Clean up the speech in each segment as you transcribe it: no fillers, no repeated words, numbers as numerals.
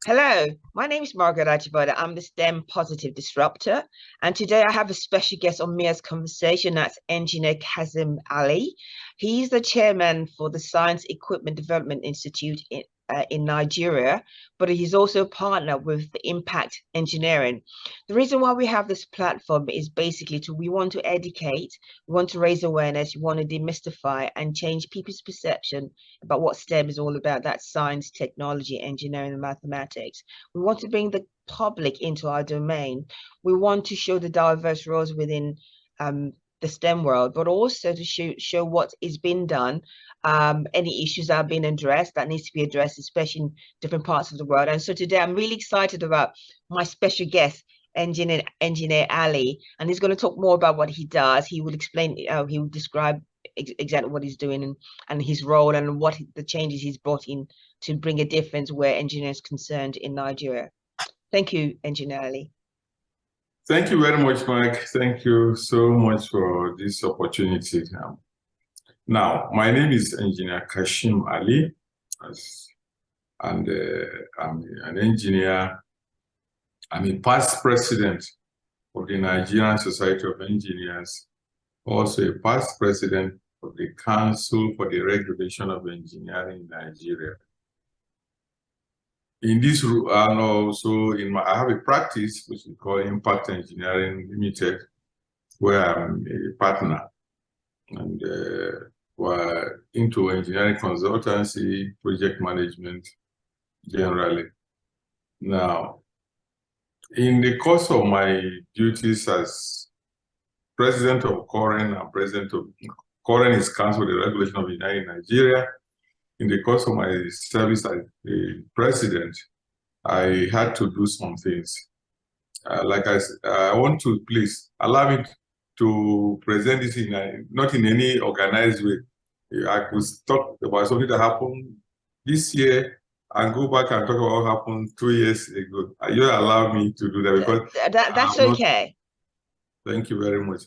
Hello, my name is Margaret Ajibada. I'm the STEM Positive Disruptor. And today I have a special guest on Mia's conversation. That's Engineer Kashim Ali. He's the chairman for the Science Equipment Development Institute in Nigeria, but he's also a partner with the Impact Engineering. The reason why we have this platform is basically we want to educate, we want to raise awareness, we want to demystify and change people's perception about what STEM is all about. That's science, technology, engineering, and mathematics. We want to bring the public into our domain. We want to show the diverse roles within the STEM world, but also to show what is being done, any issues that have been addressed that needs to be addressed, especially in different parts of the world. And so today I'm really excited about my special guest, Engineer Ali, and he's going to talk more about what he does. He will explain, he will describe exactly what he's doing and his role and what the changes he's brought in to bring a difference where engineering is concerned in Nigeria. Thank you, Engineer Ali. Thank you very much, Mike. Thank you so much for this opportunity. Now, my name is Engineer Kashim Ali, and I'm an engineer. I'm a past president of the Nigerian Society of Engineers, also a past president of the Council for the Regulation of Engineering in Nigeria. In this, and also I have a practice which we call Impact Engineering Limited, where I'm a partner, and we're into engineering consultancy, project management, generally. Now, in the course of my duties as president of COREN and president of COREN is Council for the Regulation of Engineering in Nigeria. In the course of my service as the president, I had to do some things. Like I said, I want to please allow me to present this not in any organized way. I could talk about something that happened this year and go back and talk about what happened 2 years ago. You allow me to do that because that's okay. Thank you very much.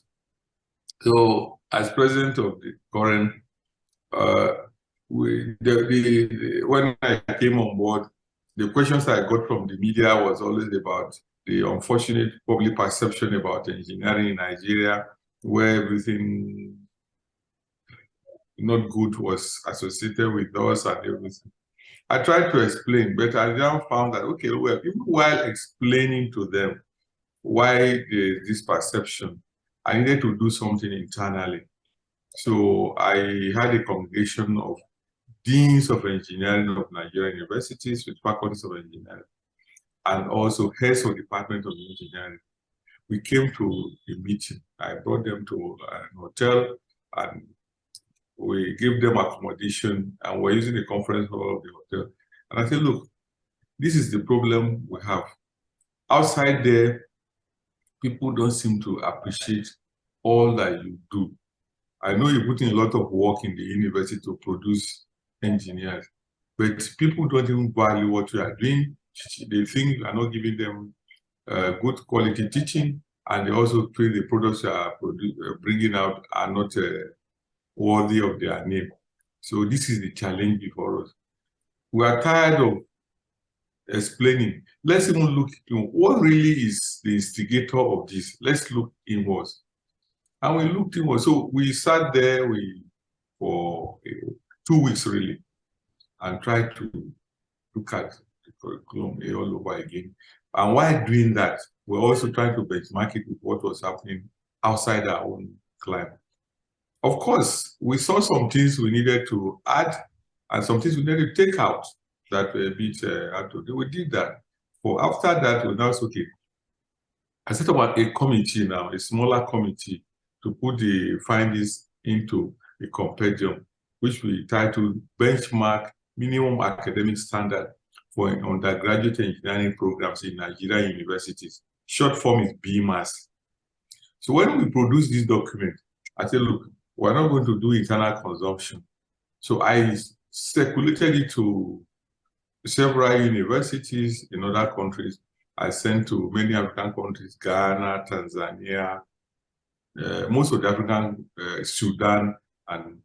So, as president of the COREN, when I came on board, the questions I got from the media was always about the unfortunate public perception about engineering in Nigeria, where everything not good was associated with us and everything. I tried to explain, but I now found that, okay, well, even while explaining to them why there's this perception, I needed to do something internally. So I had a congregation of deans of engineering of Nigerian universities with faculties of engineering, and also heads of department of engineering. We came to a meeting. I brought them to an hotel, and we gave them accommodation, and we're using the conference hall of the hotel. And I said, look, this is the problem we have. Outside there, people don't seem to appreciate all that you do. I know you put in a lot of work in the university to produce engineers, but people don't even value what you are doing. They think you are not giving them good quality teaching, and they also feel the products you are bringing out are not worthy of their name. So this is the challenge before us. We are tired of explaining. Let's even look into what really is the instigator of this. Let's look inwards. And we looked inwards. So we sat there for 2 weeks really, and tried to look at the curriculum all over again. And while doing that, we're also trying to benchmark it with what was happening outside our own climate. Of course, we saw some things we needed to add and some things we needed to take out that were a bit hard to do. We did that. But after that, we now said, okay, I set up a committee now, a smaller committee, to put the findings into a compendium, which we titled Benchmark Minimum Academic Standard for Undergraduate Engineering Programs in Nigerian Universities. Short form is BMAS. So when we produced this document, I said, look, we're not going to do internal consumption. So I circulated it to several universities in other countries. I sent to many African countries, Ghana, Tanzania, most of the African, Sudan, and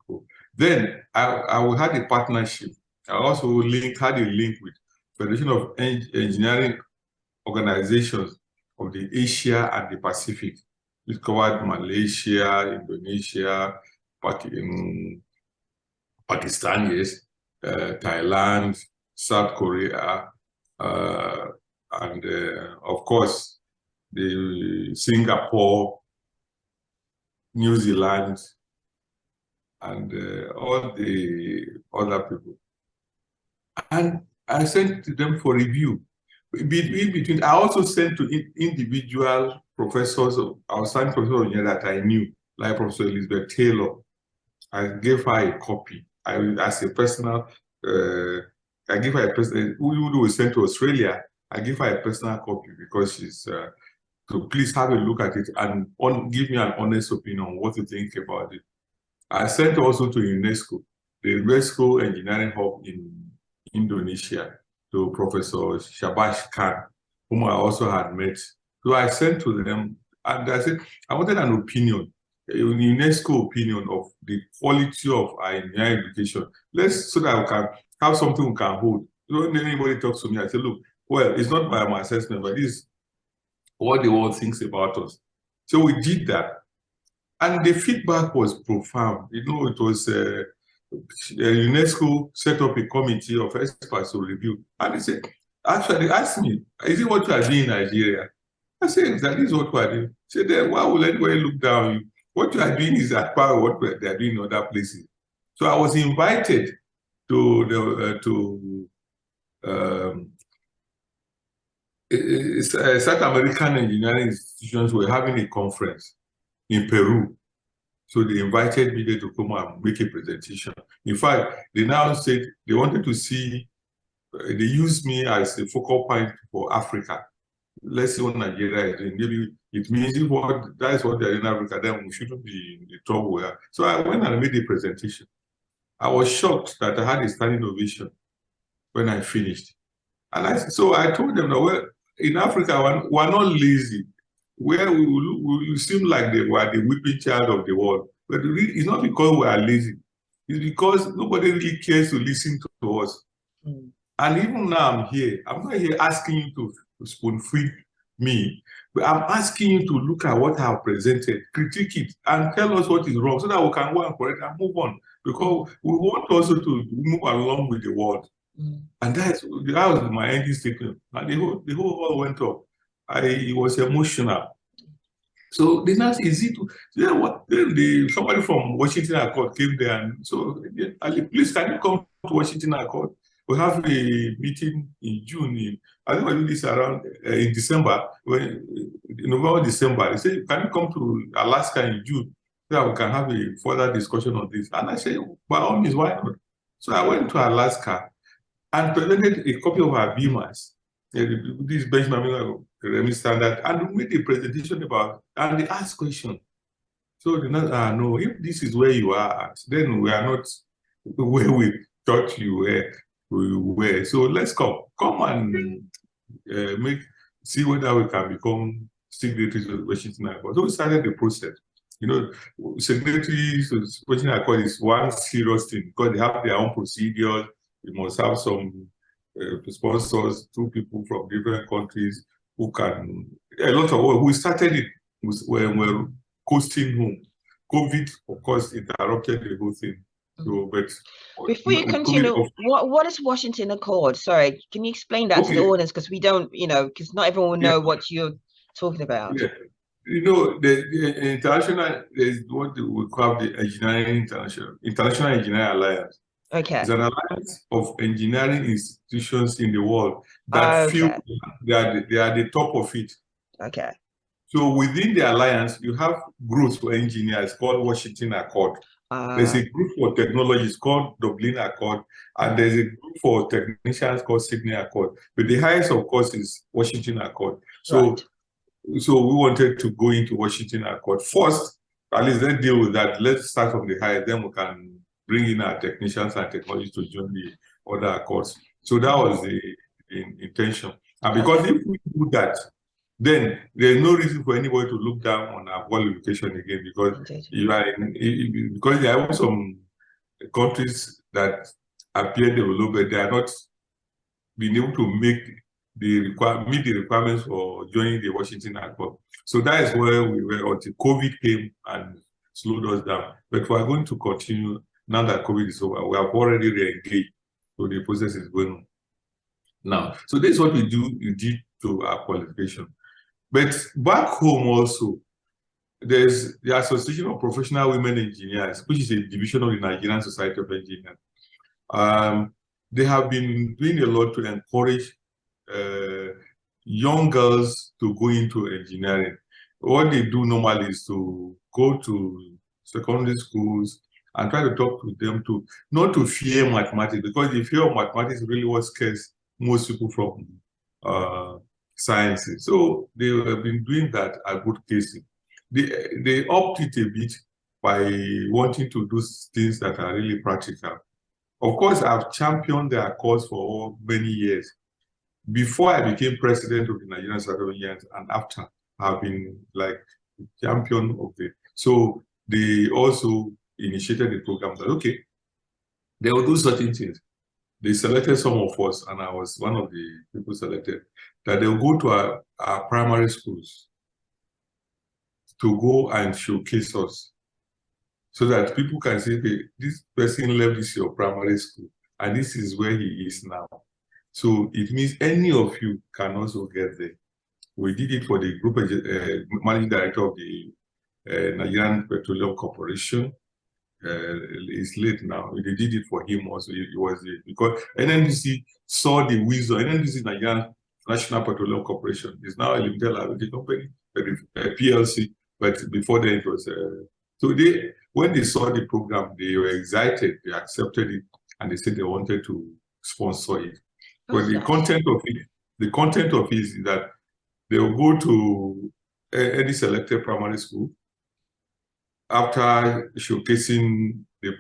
then I had a partnership. I also had a link with Federation of Engineering Organizations of the Asia and the Pacific. It covered Malaysia, Indonesia, Pakistan, yes, Thailand, South Korea, and of course, the Singapore, New Zealand, and all the other people. And I sent to them for review. Between, I also sent to individual professors, outstanding professors that I knew, like Professor Elizabeth Taylor. I gave her a copy. As a personal, I gave her a personal, who was sent to Australia, I gave her a personal copy because she's, so please have a look at it and give me an honest opinion on what you think about it. I sent also to UNESCO, the UNESCO Engineering Hub in Indonesia, to Professor Shabash Khan, whom I also had met. So I sent to them, and I said, I wanted an opinion, a UNESCO opinion of the quality of our engineering education. So that we can have something we can hold. When anybody talks to me, I say, look, well, it's not by my assessment, but this is what the world thinks about us. So we did that. And the feedback was profound. You know, it was UNESCO set up a committee of experts to review. And they said, actually, asked me, is it what you are doing in Nigeria? I said, that is what we are doing. He said, then why will anybody look down on you? What you are doing is at par with what they are doing in other places. So I was invited to South American engineering institutions were having a conference in Peru. So they invited me there to come and make a presentation. In fact, they now said they wanted to see, they used me as a focal point for Africa. Let's see what Nigeria is doing. Maybe it means that is what they're in Africa, then we shouldn't be in the trouble we are. So I went and made a presentation. I was shocked that I had a standing ovation when I finished. And so I told them that, well, in Africa, we're not lazy. Where we seem like they were the whipping child of the world. But it's not because we are lazy. It's because nobody really cares to listen to us. Mm. And even now I'm here. I'm not here asking you to spoon feed me, but I'm asking you to look at what I have presented, critique it, and tell us what is wrong so that we can go and correct and move on. Because we want also to move along with the world. Mm. And that was my ending statement. And the whole world went up. It was emotional. So it's not easy to. Then somebody from Washington Accord came there, and so please, can you come to Washington Accord? We have a meeting in June. I think we do this around in December, November, December. They say, can you come to Alaska in June so that we can have a further discussion on this? And I said, by all means, why not? So I went to Alaska and presented a copy of our beamers. This benchmark standard, and we made a presentation about, and they asked questions. So they not, no, if this is where you are at, then we are not where we thought we were. So let's come and see whether we can become signatories of the Washington Accord. So we started the process. You know, signatories of the Washington Accord is one serious thing because they have their own procedures. You must have some sponsors, 2 people from different countries who can, a lot of work. We started it when we were coasting home. COVID, of course, interrupted the whole thing. So, but before you continue, what is Washington Accord? Sorry, can you explain that to the audience? Because we don't, because not everyone will know what you're talking about. Yeah. You know, the international, there's what we call the International Engineering Alliance. Okay. It's an alliance of engineering institutions in the world that feel they are the top of it. Okay. So within the alliance, you have groups for engineers called Washington Accord. There's a group for technologies called Dublin Accord, and there's a group for technicians called Sydney Accord. But the highest, of course, is Washington Accord. So, so we wanted to go into Washington Accord first. At least let's deal with that. Let's start from the highest, then we can bring in our technicians and technologists to join the other accords. So that was the intention. And because if we do that, then there's no reason for anybody to look down on our qualification again, because because there are some countries that appear developed, they are not been able to meet the requirements for joining the Washington Accord. So that is where we were until COVID came and slowed us down. But we are going to continue now that COVID is over. We have already re-engaged, so the process is going on now. So this is what we did to our qualification. But back home also, there's the Association of Professional Women Engineers, which is a division of the Nigerian Society of Engineers. They have been doing a lot to encourage young girls to go into engineering. What they do normally is to go to secondary schools and try to talk to them to not to fear mathematics, because the fear of mathematics is really what scares most people from sciences. So they have been doing that at good cases. They upped it a bit by wanting to do things that are really practical. Of course, I've championed their cause for many years. Before I became president of the Nigerian Society of Engineers, and after, I've been like champion of it. So they also initiated the program that, okay, they will do certain things. They selected some of us, and I was one of the people selected, that they'll go to our primary schools to go and showcase us, so that people can say, hey, this person left this your primary school, and this is where he is now. So it means any of you can also get there. We did it for the group managing director of the Nigerian Petroleum Corporation. It's late now. They did it for him also. It was because NNDC saw the wisdom. NNDC, Nigerian National Petroleum Corporation, is now a limited liability company, a PLC. But before then, it was. So when they saw the program, they were excited. They accepted it, and they said they wanted to sponsor it. But the content of it is that they will go to any selected primary school. After showcasing the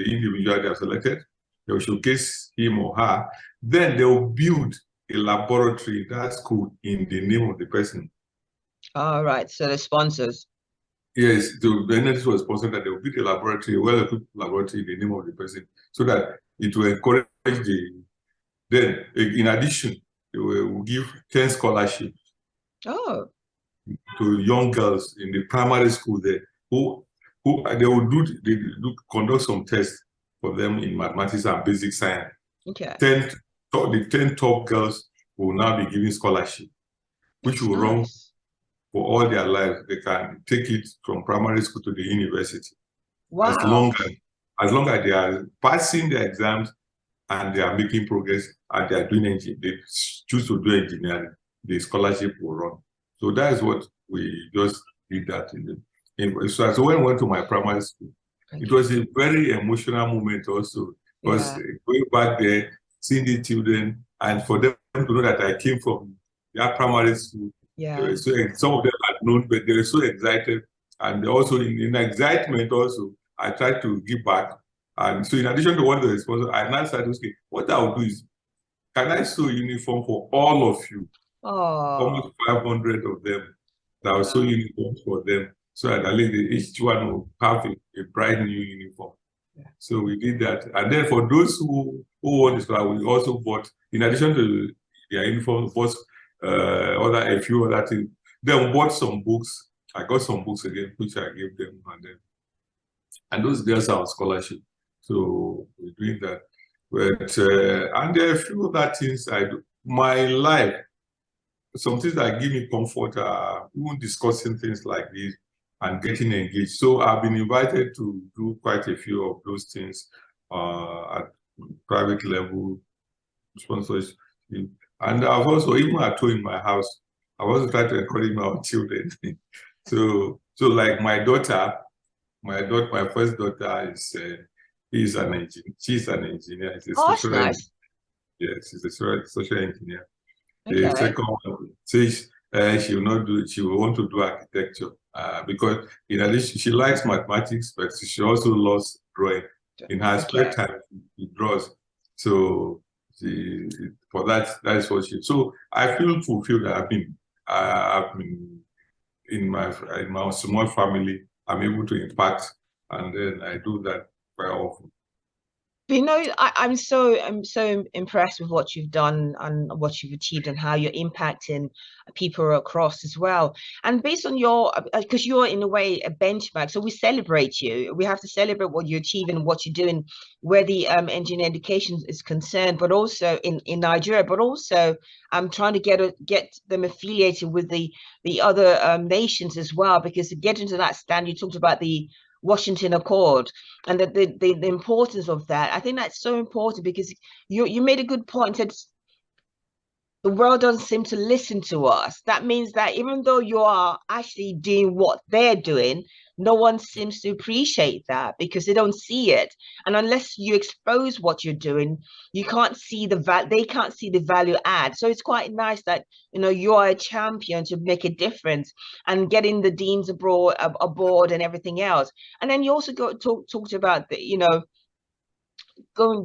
individual they have selected, they will showcase him or her. Then they will build a laboratory in that school in the name of the person. All right. So the sponsors. Yes, the NNDC was sponsored that they will build a laboratory, a well-equipped laboratory in the name of the person, so that it will encourage Then, in addition, they will give 10 scholarships. Oh. To young girls in the primary school there, who they will conduct some tests for them in mathematics and basic science. Okay. The 10 top girls will now be given scholarship, which will run for all their lives. They can take it from primary school to the university. Wow. As long as they are passing their exams and they are making progress and they are doing engineering, they choose to do engineering, the scholarship will run. So that is what we just did that so when I went to my primary school, it was a very emotional moment also, because going back there, seeing the children, and for them to know that I came from their primary school. Yeah. So some of them had known, but they were so excited. And also in excitement also, I tried to give back. And so in addition to what the sponsor, I now started asking, what I will do is, can I sew a uniform for all of you? Almost 500 of them that will sew uniforms for them, so that at least each one will have a bright new uniform. Yeah. So we did that. And then for those who want this class, we also bought, in addition to their uniforms, a few other things. Then we bought some books. I got some books again, which I gave them, and those girls are on scholarship. So we're doing that. But and there are a few other things I do. My life, some things that give me comfort are even discussing things like this and getting engaged. So I've been invited to do quite a few of those things at private level, sponsorship. And I've also, even at home in my house, I've also tried to encourage my own children. So like my first daughter she's an engineer. She's nice. Yes, she's a social engineer. Okay. The second one says she will want to do architecture because in addition she likes mathematics, but she also loves drawing. In her spare time, she draws. So for that is what she. So I feel fulfilled that I've been in my small family. I'm able to impact, and then I do that very often. But you know, I'm so impressed with what you've done and what you've achieved and how you're impacting people across as well. And based on your, because you're in a way a benchmark, so we celebrate you. We have to celebrate what you're achieving, what you're doing, where the engineering education is concerned, but also in Nigeria, but also I'm trying to get them affiliated with the other nations as well, because to get into that stand, you talked about the Washington Accord and the importance of that. I think that's so important because you made a good point. Said the world doesn't seem to listen to us. That means that even though you are actually doing what they're doing, no one seems to appreciate that because they don't see it. And unless you expose what you're doing, you can't see they can't see the value add. So it's quite nice that you are a champion to make a difference and getting the deans aboard and everything else. And then you also talked about the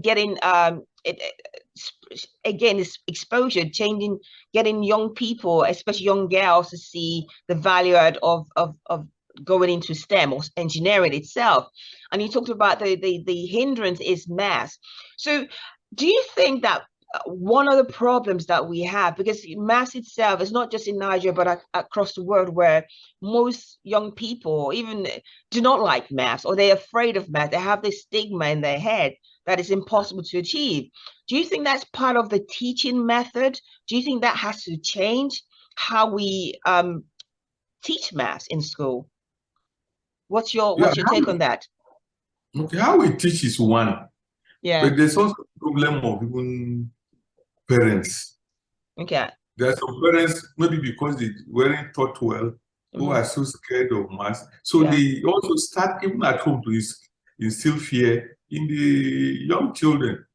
getting again, it's exposure, getting young people, especially young girls, to see the value add of going into STEM or engineering itself. And you talked about the hindrance is maths. So do you think that one of the problems that we have, because maths itself is not just in Nigeria but across the world, where most young people even do not like maths, or they're afraid of math, they have this stigma in their head that is impossible to achieve. Do you think that's part of the teaching method? Do you think that has to change how we teach maths in school? What's your take on that? Okay, how we teach is one. Yeah. But there's also a problem of even parents. Okay. There are some parents, maybe because they weren't taught well, who are so scared of maths. So they also start even at home to instill fear in the young children,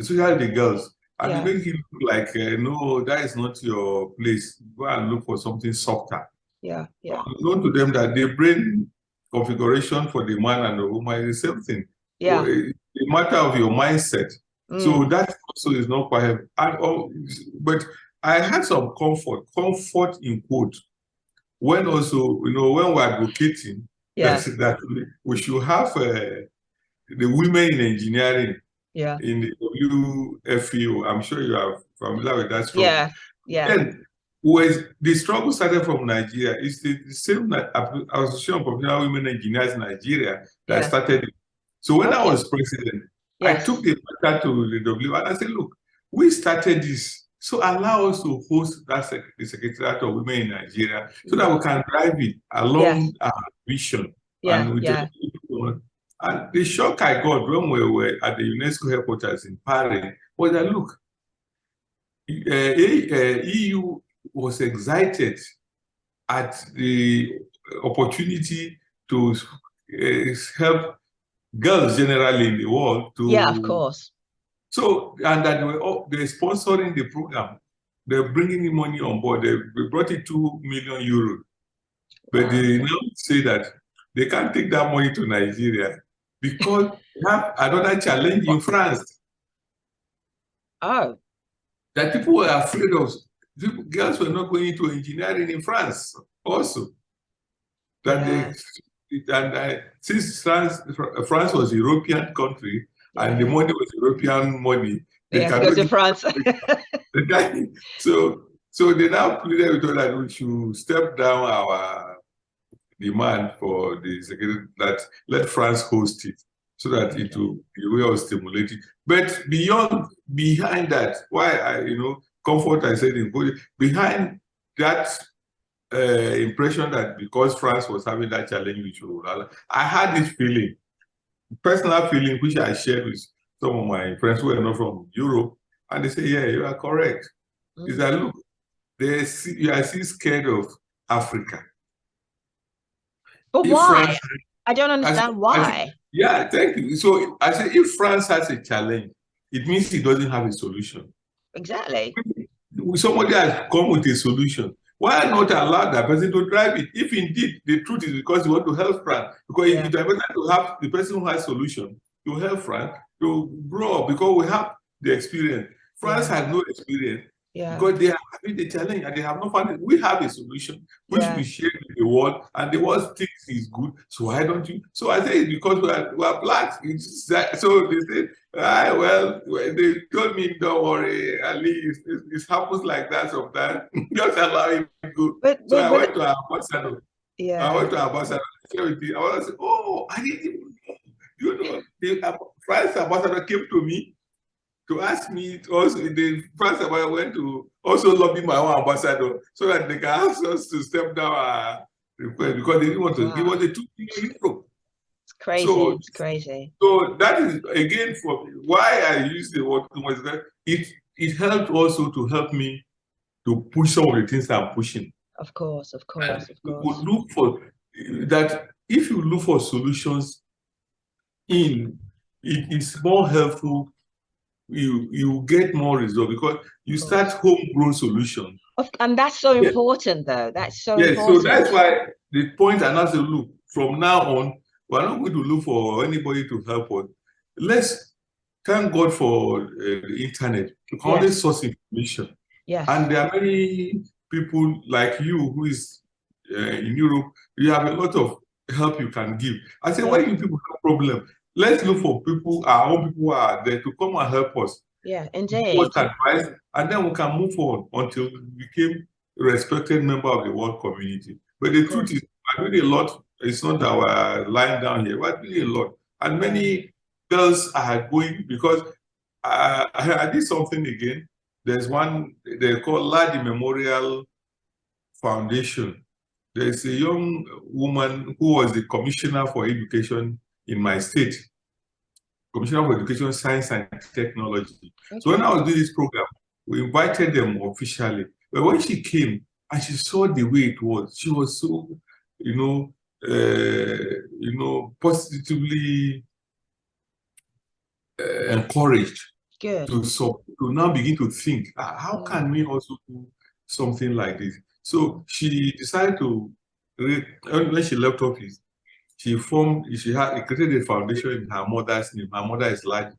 especially the girls. And they make it look like, no, that is not your place. Go and look for something softer. Yeah. Known to them that the brain configuration for the man and the woman is the same thing. Yeah. It's a matter of your mindset. So that also is not quite helpful. But I had some comfort in quote, when also, when we're advocating that we should have the women in engineering in the WFEO. I'm sure you are familiar with that struggle. Then, the struggle started from Nigeria. It's the same Association of Professional Women Engineers in Nigeria that started it. So when I was president, I took the matter to the W and I said, look, we started this. So allow us to host the Secretariat of Women in Nigeria so that we can drive it along our vision. And the shock I got when we were at the UNESCO headquarters in Paris was that, look, EU was excited at the opportunity to help girls generally in the world to of course. So, and that they're sponsoring the program. They're bringing money on board. They brought it 2 million euros. But they now say that they can't take that money to Nigeria because they have another challenge in France. That people were afraid of. Girls were not going into engineering in France also. Since France was a European country, and the money was European money. They have to go to France. So they now pleaded with us that we should step down our demand for the secretary, that let France host it, so that it will be a way of stimulating. But behind that, why comfort I said behind that impression that because France was having that challenge, I had this feeling. Personal feeling, which I shared with some of my friends who are not from Europe, and they say, yeah, you are correct. Is that, look, you are still scared of Africa. But why? I don't understand why. Thank you. So I said, if France has a challenge, it means it doesn't have a solution. Exactly. Somebody has come with a solution. Why not allow that person to drive it? If indeed the truth is because you want to help France, because it's better to have the person who has solution to help France to grow up, because we have the experience. France has no experience because they are having the challenge and they have not found it. We have a solution which we share with the world, and the world thinks it's good. So why don't you? So I say it's because we are blacks. So they said, well, they told me, don't worry, Ali, it happens like that sometimes. Just allow him to go. So I went to our ambassador. Yeah. I went to our ambassador. I want to say, oh, I didn't even know. You know, the France ambassador came to me to ask me to also, the France ambassador went to also lobby my own ambassador so that they can ask us to step down our request because they didn't want to give us the 2 billion euro. It's crazy. So, it's crazy. So that is again for why I use the word too much. It helped also to help me to push some of the things I'm pushing. Of course, of course, of course. We look for that. If you look for solutions it's more helpful. You get more results because you start homegrown solution. And that's so important, though. That's so important. So that's why the point and I say, look, from now on, we're not going to look for anybody to help us. Let's thank God for the internet. You can always source information. Yes. And there are many people like you who is in Europe. You have a lot of help you can give. I say, when you people have problem, let's look for people, our own people who are there to come and help us. Yeah, indeed. What advice, and then we can move on until we became a respected member of the world community. But the truth is, we're doing a lot. It's not that we're lying down here. We're doing a lot. And many girls are going because I did something again. There's one, they call Ladi Memorial Foundation. There's a young woman who was the commissioner for education in my state, Commissioner for Education, Science and Technology. So when I was doing this program, we invited them officially. But when she came and she saw the way it was, she was so, positively encouraged to now begin to think, how can we also do something like this? So she decided to, when she left office, she created a foundation in her mother's name. Her mother is Ladi.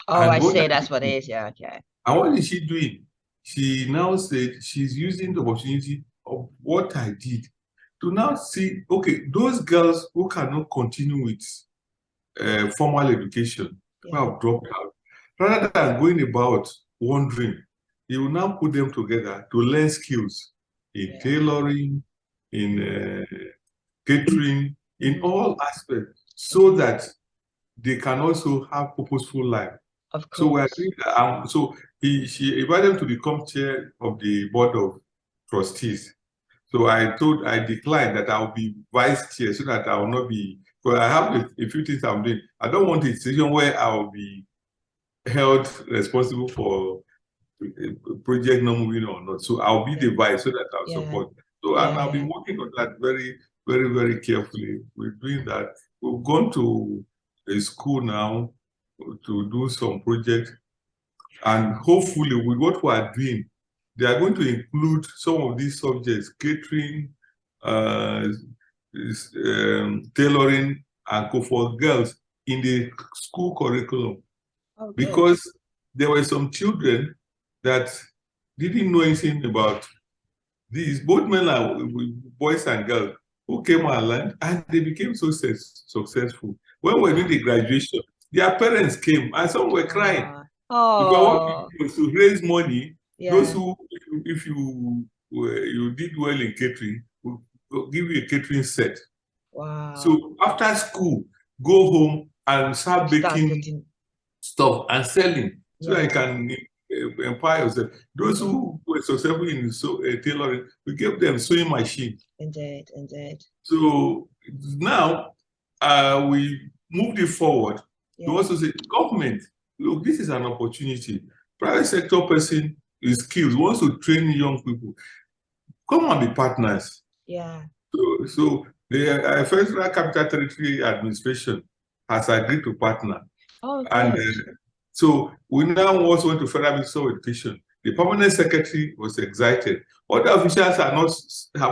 Oh, I see. That's what it is. Yeah, okay. And what is she doing? She now said she's using the opportunity of what I did to now see, okay, those girls who cannot continue with formal education, who have dropped out, rather than going about wondering, you will now put them together to learn skills in tailoring, in catering, in all aspects, so that they can also have purposeful life. Of course. So we are doing that. So she invited them to become chair of the board of trustees. So I declined that I'll be vice chair so that I will not be, because I have a few things I'm doing. I don't want a situation where I'll be held responsible for a project not moving or not. So I'll be the vice so that I'll support. So I'll be working on that very, very, very carefully. We're doing that. We've gone to a school now to do some projects, and hopefully with what we are doing, they are going to include some of these subjects, catering, tailoring, and for girls in the school curriculum. Because there were some children that didn't know anything about these, both men and boys and girls, who came and learned, and they became so successful. When we were doing the graduation, their parents came, and some were crying. Because what we do is to raise money. Those who, if you did well in catering, will give you a catering set. Wow. So after school, go home and start baking stuff and selling, so that you can empower yourself. Those who were successful in tailoring, we gave them sewing machine. Indeed, indeed. So now we moved it forward. We also say, government, look, this is an opportunity. Private sector person with skills wants to train young people. Come and be partners. Yeah. So the Federal Capital Territory Administration has agreed to partner. Oh, and so we now also went to Federal Ministry of Education. The permanent secretary was excited. Other officials have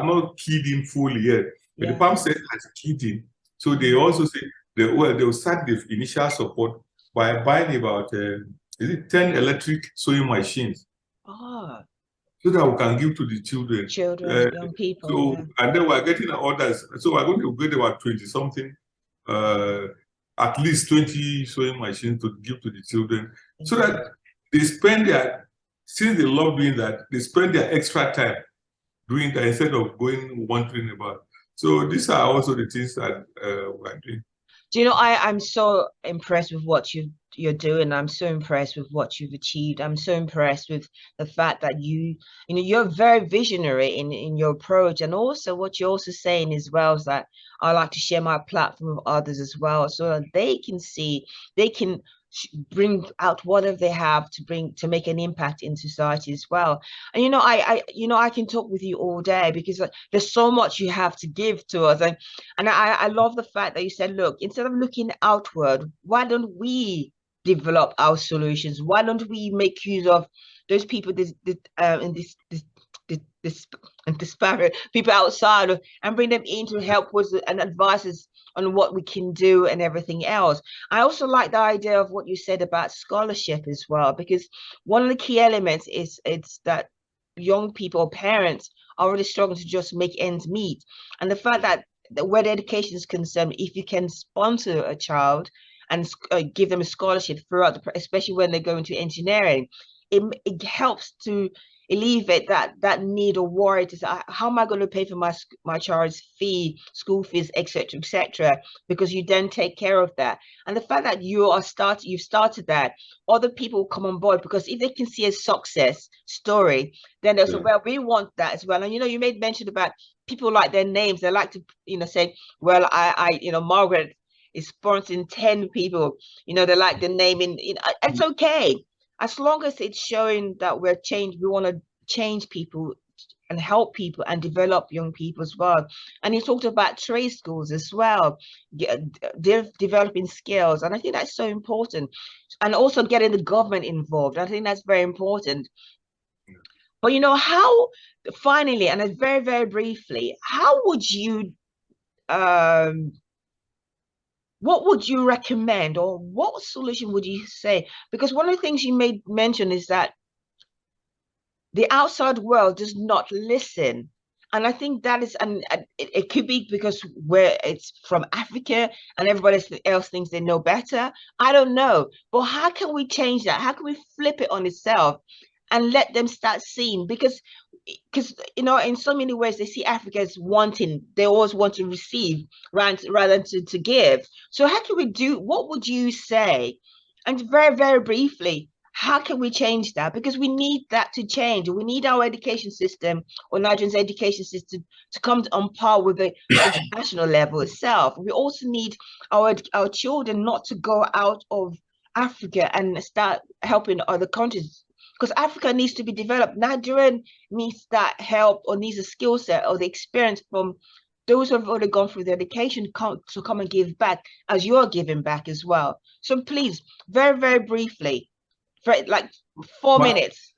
not keyed in fully yet, but the PAM set has keyed in. So they also say they will start the initial support by buying about 10 electric sewing machines. so that we can give to the children. Young people. So, yeah. and then we're getting orders. So we're going to get about 20-something, at least 20 sewing machines to give to the children, so that they spend since they love doing that, they spend their extra time doing that instead of going wandering about. So these are also the things that we're doing. Do you know, I'm so impressed with what you're doing. I'm so impressed with what you've achieved. I'm so impressed with the fact that you're very visionary in your approach. And also what you're also saying as well is that I like to share my platform with others as well, so that they can see, they can bring out whatever they have to make an impact in society as well. And I can talk with you all day, because there's so much you have to give to us. And I love the fact that you said, look, instead of looking outward, why don't we develop our solutions? Why don't we make use of those people disparate people outside, and bring them in to help us and advise us on what we can do and everything else. I also like the idea of what you said about scholarship as well, because one of the key elements is it's that young people, parents, are really struggling to just make ends meet. And the fact that where the education is concerned, if you can sponsor a child and give them a scholarship throughout, especially when they go into engineering, it helps to alleviate that need or worry to say, how am I going to pay for my child's fee, school fees, etc., because you then take care of that. And the fact that you've started that, other people come on board, because if they can see a success story, then they'll say, well, we want that as well. And you made mention about people like their names. They like to say, well, I Margaret is sponsoring 10 people, they like the name in, it's okay. As long as it's showing that we want to change people and help people and develop young people as well. And you talked about trade schools as well, developing skills. And I think that's so important. And also getting the government involved. I think that's very important. But how, finally, and very, very briefly, how would you, what would you recommend, or what solution would you say? Because one of the things you made mention is that the outside world does not listen. And I think that is, and it could be because it's from Africa and everybody else thinks they know better. I don't know. But how can we change that? How can we flip it on itself and let them start seeing? Because in so many ways they see Africa as wanting, they always want to receive rather than to give. So how can we what would you say? And very, very briefly, how can we change that? Because we need that to change. We need our education system, or Nigeria's education system, to come on par with the international level itself. We also need our children not to go out of Africa and start helping other countries, because Africa needs to be developed. Nigeria needs that help, or needs a skill set or the experience from those who have already gone through the education to come and give back, as you're giving back as well. So please, very, very briefly, for like 4 minutes.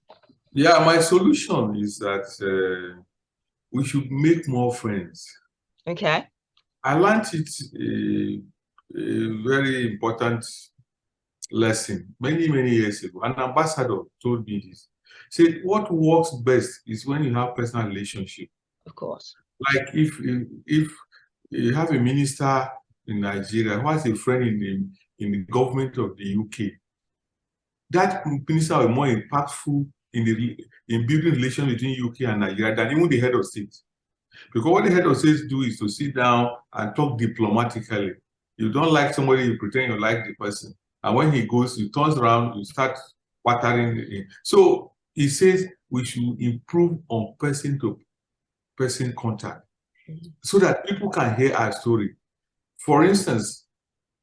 Yeah, my solution is that we should make more friends. Okay. I learned it a very important lesson many, many years ago. An ambassador told me this. He said, what works best is when you have personal relationship. Of course. Like if you have a minister in Nigeria who has a friend in the government of the UK, that minister is more impactful in building relations between UK and Nigeria than even the head of state. Because what the head of state do is to sit down and talk diplomatically. You don't like somebody, you pretend you like the person. And when he goes, he turns around, you start watering. So he says we should improve on person-to-person contact, so that people can hear our story. For instance,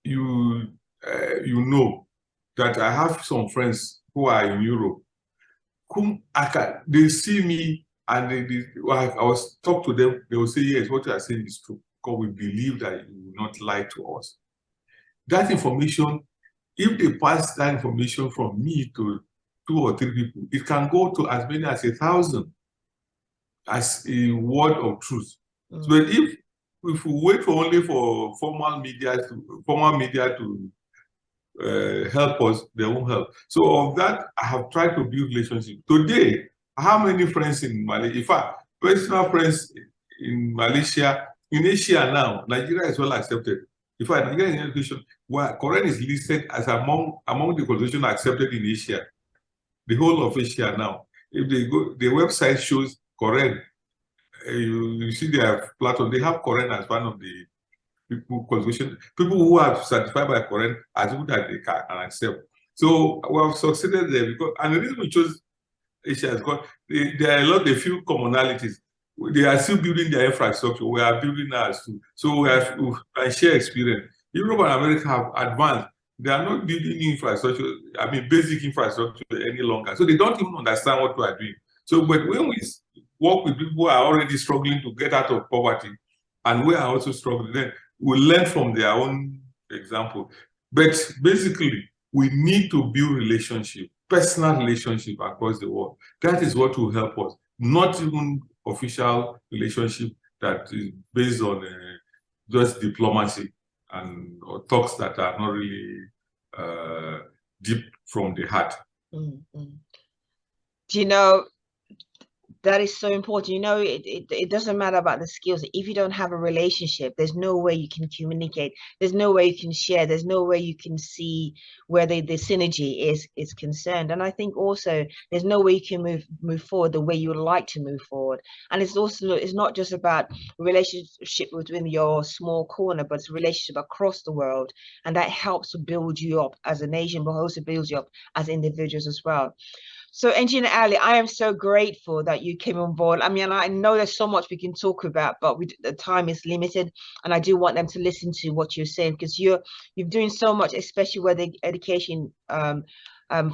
you know that I have some friends who are in Europe, whom they see me and I was talk to them, they will say, yes, what you are saying is true, because we believe that you will not lie to us. That information, if they pass that information from me to 2 or 3 people, it can go to as many as 1,000 as a word of truth. So if we wait only for formal media to help us, they won't help. So of that, I have tried to build relationships. Today, How many friends in Malaysia? In fact, personal friends in Malaysia, in Asia now, Nigeria is well accepted. In fact, Nigerian education, Quran is listed as among the constitution accepted in Asia, the whole of Asia now. If they go, the website shows Quran. You see their platform, they have Quran as one of the people who are certified by Quran as people that they can accept. So we have succeeded there because, and the reason we chose Asia is because there are a few commonalities. They are still building their infrastructure. We are building ours too. So we can share experience. Europe and America have advanced. They are not building infrastructure, I mean, basic infrastructure any longer. So they don't even understand what we are doing. So, but when we work with people who are already struggling to get out of poverty, and we are also struggling, then we learn from their own example. But basically, we need to build relationship, personal relationship across the world. That is what will help us. Not even official relationship that is based on just diplomacy or talks that are not really deep from the heart. Mm-hmm. Do you know, that is so important. You know, it doesn't matter about the skills. If you don't have a relationship, there's no way you can communicate. There's no way you can share. There's no way you can see where the synergy is concerned. And I think also there's no way you can move forward the way you would like to move forward. And it's not just about relationship within your small corner, but it's a relationship across the world. And that helps to build you up as a nation, but also builds you up as individuals as well. So, Engineer Ali, I am so grateful that you came on board. I mean, I know there's so much we can talk about, but the time is limited, and I do want them to listen to what you're saying, because you're doing so much, especially where the education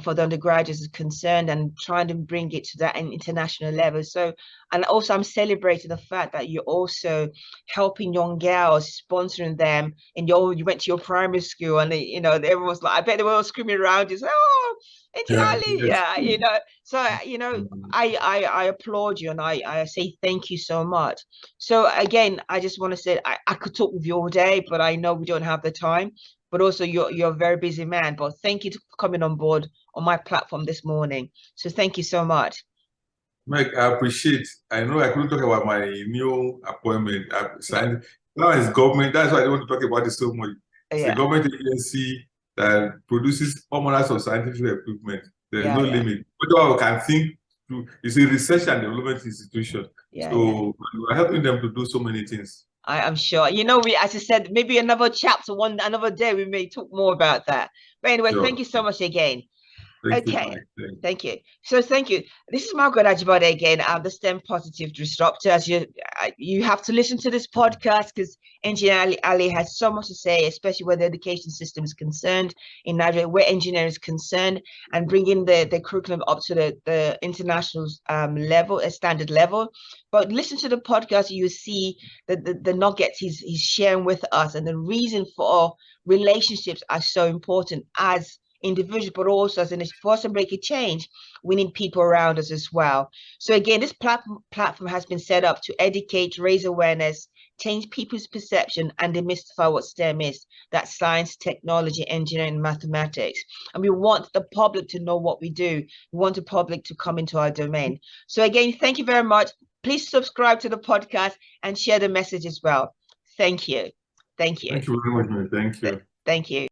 for the undergraduates is concerned, and trying to bring it to that international level. So, and also I'm celebrating the fact that you're also helping young girls, sponsoring them, and you went to your primary school, and everyone's like, I bet they were all screaming around you, oh, entirely, yeah, so I applaud you, and I say thank you so much. So again, I just want to say I could talk with you all day, but I know we don't have the time. But also you're a very busy man. But thank you for coming on board on my platform this morning. So thank you so much. Mike, I appreciate. I know I couldn't talk about my new appointment. I've signed. Now it's government. That's why I don't want to talk about it so much. It's a government agency that produces all manners of scientific equipment. There's no limit. What I can think to is a research and development institution. So we're helping them to do so many things. I'm sure. We, as I said, maybe another chapter, another day, we may talk more about that. But anyway, thank you so much again. Thank you. So thank you. This is Margaret Ajibade again. I'm the STEM Positive Disruptor. As you have to listen to this podcast because Engineer Ali has so much to say, especially where the education system is concerned in Nigeria, where engineering is concerned, and bringing the curriculum up to the international level, a standard level. But listen to the podcast, you see the nuggets he's sharing with us, and the reason for relationships are so important as individual, but also as for us to make a change, we need people around us as well. So again, this platform has been set up to educate, raise awareness, change people's perception, and demystify what STEM is. That's science, technology, engineering, and mathematics. And we want the public to know what we do. We want the public to come into our domain. So again, thank you very much. Please subscribe to the podcast and share the message as well. Thank you. Thank you. Thank you very much, man. Thank you. Thank you.